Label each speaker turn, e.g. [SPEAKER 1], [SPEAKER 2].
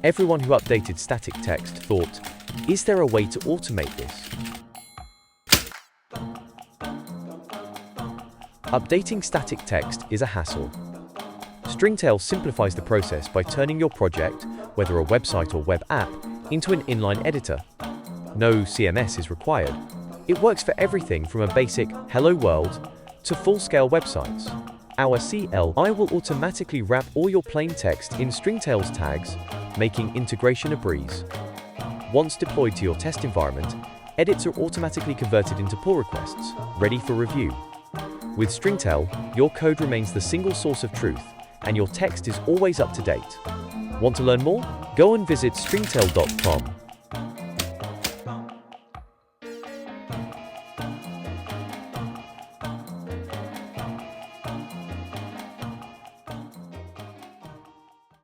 [SPEAKER 1] Everyone who updated static text thought, is there a way to automate this? Updating static text is a hassle. Stringtale simplifies the process by turning your project, whether a website or web app, into an inline editor. No CMS is required. It works for everything from a basic "Hello World" to full-scale websites. Our CLI will automatically wrap all your plain text in Stringtale's tags, making integration a breeze. Once deployed to your test environment, edits are automatically converted into pull requests, ready for review. With Stringtale, your code remains the single source of truth, and your text is always up to date. Want to learn more? Go and visit stringtale.com.